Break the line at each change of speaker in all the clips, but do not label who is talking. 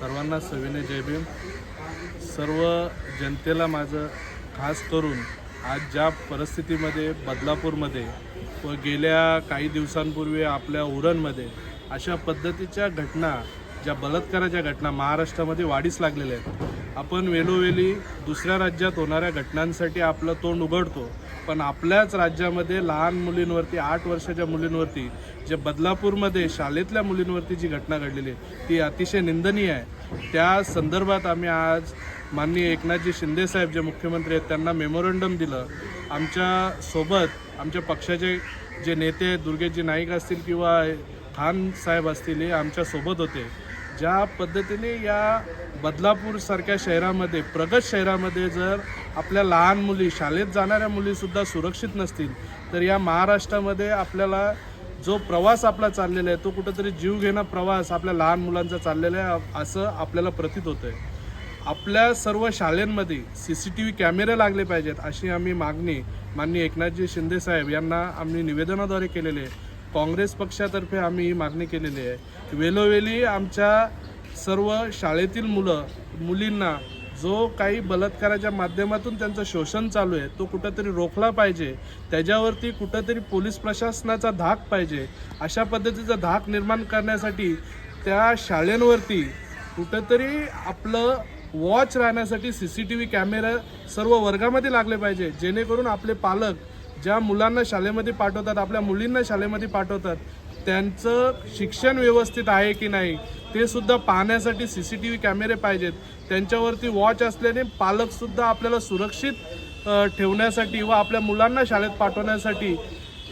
सर्वांना सविनय जय भीम। सर्व जनतेला माझं खास करून आज ज्या परिस्थितीमध्ये बदलापूरमध्ये व गेल्या काही दिवसांपूर्वी आपल्या उरणमध्ये अशा पद्धतीच्या घटना, ज्या बलात्काराच्या घटना महाराष्ट्रामध्ये वाढीस लागलेल्या आहेत। आपण वेळोवेळी दुसऱ्या राज्यात होणाऱ्या घटनांसाठी आपलं तोंड उघडतो, पण आपल्याच राज्यामध्ये लहान मुलींवरती 8 वर्षाच्या मुलींवरती जे बदलापूरमध्ये शाळेतल्या मुलींवरती जी घटना घडलेली आहे ती अतिशय निंदनीय आहे। त्या संदर्भात आम्ही आज माननीय एकनाथजी शिंदे साहेब जे मुख्यमंत्री आहेत त्यांना मेमोरंडम दिलं। आमच्या सोबत आमच्या पक्षाचे जे नेते आहेत, दुर्गेशजी नाईक असतील किंवा खान साहेब असतील, हे आमच्या सोबत होते। ज्या पद्धतीने या बदलापूरसारख्या शहरामध्ये, प्रगत शहरामध्ये जर आपल्या लहान मुली, शाळेत जाणाऱ्या मुलीसुद्धा सुरक्षित नसतील, तर या महाराष्ट्रामध्ये आपल्याला जो प्रवास आपला चाललेला आहे तो कुठंतरी जीवघेणा प्रवास आपल्या लहान मुलांचा चाललेला आहे असं आपल्याला प्रतीत होतं आहे। आपल्या सर्व शाळांमध्ये CCTV कॅमेरे लागले पाहिजेत अशी आम्ही मागणी माननीय एकनाथजी शिंदे साहेब यांना आम्ही निवेदनाद्वारे केलेली आहे। काँग्रेस पक्षातर्फे आम्ही ही मागणी केलेली आहे। वेळोवेळी आमच्या सर्व शाळेतील मुलींना जो काही बलात्काराच्या माध्यमातून त्यांचं शोषण चालू आहे तो कुठंतरी रोखला पाहिजे, त्याच्यावरती कुठंतरी पोलीस प्रशासनाचा धाक पाहिजे। अशा पद्धतीचा धाक निर्माण करण्यासाठी त्या शाळांवरती कुठंतरी आपलं वॉच राहण्यासाठी CCTV कॅमेरा सर्व वर्गामध्ये लागले पाहिजे, जेणेकरून आपले पालक ज्या मुलांना शाळेमध्ये पाठवतात, आपल्या मुलींना शाळेमध्ये पाठवतात, त्यांचं शिक्षण व्यवस्थित आहे की नाही ते सुद्धा पाहण्यासाठी CCTV कॅमेरे पाहिजेत। त्यांच्यावरती वॉच असल्याने पालकसुद्धा आपल्याला सुरक्षित ठेवण्यासाठी व आपल्या मुलांना शाळेत पाठवण्यासाठी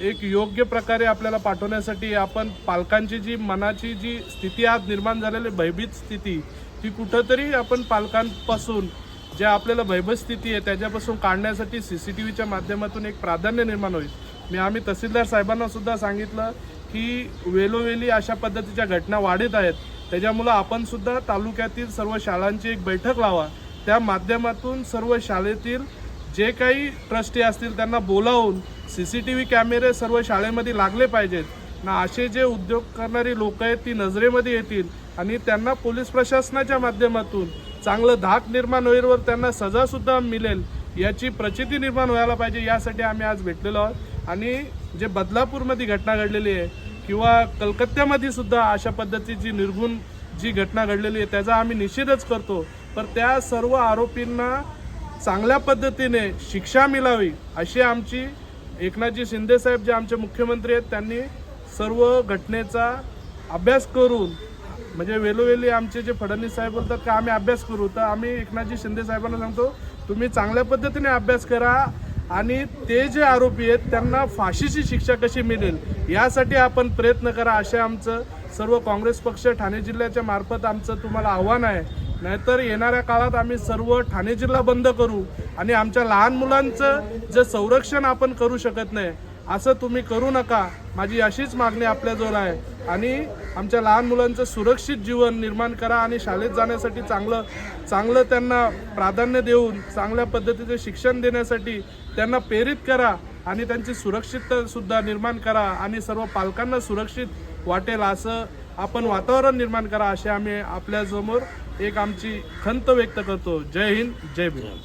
एक योग्य प्रकारे आपल्याला पाठवण्यासाठी आपण पालकांची जी मनाची जी स्थिती आज निर्माण झालेली भयभीत स्थिती, ती कुठंतरी आपण पालकांपासून जे आपल्याला भयभीत स्थिती आहे त्याच्यापासून काढण्यासाठी CCTVच्या माध्यमातून एक प्राधान्य निर्माण होईल। आम्ही तहसीलदार साहेबांना सुद्धा सांगितलं की वेळोवेळी अशा पद्धतीच्या घटना वाढत आहेत, त्याच्यामुळं आपण सुद्धा तालुक्यातील सर्व शाळांची एक बैठक लावा। त्या माध्यमातून सर्व शाळेतील जे काही ट्रस्टी असतील त्यांना बोलावून CCTV कॅमेरे सर्व शाळेमध्ये लागले पाहिजेत ना। असे जे उद्योग करणारी लोक आहेत ती नजरेमध्ये येतील आणि त्यांना पोलीस प्रशासनाच्या माध्यमातून चांगलं धाक निर्माण होईल व त्यांना सजासुद्धा मिळेल याची प्रचिती निर्माण व्हायला पाहिजे। यासाठी आम्ही आज भेटलेलो आहोत आणि जे बदलापूरमध्ये घटना घडलेली आहे किंवा कलकत्त्यामध्ये सुद्धा अशा पद्धतीची निर्घुण जी घटना घडलेली आहे त्याचा आम्ही निषेधच करतो, पण त्या सर्व आरोपींना चांगल्या पद्धतीने शिक्षा मिळावी अशी आमची एकनाथजी शिंदे साहेब जे आमचे मुख्यमंत्री आहेत त्यांनी सर्व घटनेचा अभ्यास करून, म्हणजे वेळोवेळी आमचे जे फडणवीस साहेब बोलतात की आम्ही अभ्यास करू, तर आम्ही एकनाथजी शिंदे साहेबांना सांगतो तुम्ही चांगल्या पद्धतीने अभ्यास करा आणि ते जे आरोपी आहेत त्यांना फाशीची शिक्षा कशी मिळेल यासाठी आपण प्रयत्न करा, असे आमचं सर्व काँग्रेस पक्ष ठाणे जिल्ह्याच्या मार्फत आमचं तुम्हाला आव्हान आहे। नाहीतर येणाऱ्या काळात आम्ही सर्व ठाणे जिल्हा बंद करू आणि आमच्या लहान मुलांचं जे संरक्षण आपण करू शकत नाही असं तुम्ही करू नका, माझी अशीच मागणी आपल्याजवळ आहे। आणि आमच्या लहान मुलांचं सुरक्षित जीवन निर्माण करा आणि शाळेत जाण्यासाठी चांगलं त्यांना प्राधान्य देऊन चांगल्या पद्धतीचे शिक्षण देण्यासाठी त्यांना प्रेरित करा आणि त्यांची सुरक्षिततासुद्धा निर्माण करा आणि सर्व पालकांना सुरक्षित वाटेल असं आपण वातावरण निर्माण करा, असे आम्ही आपल्यासमोर एक आमची खंत व्यक्त करतो। जय हिंद, जय भीम।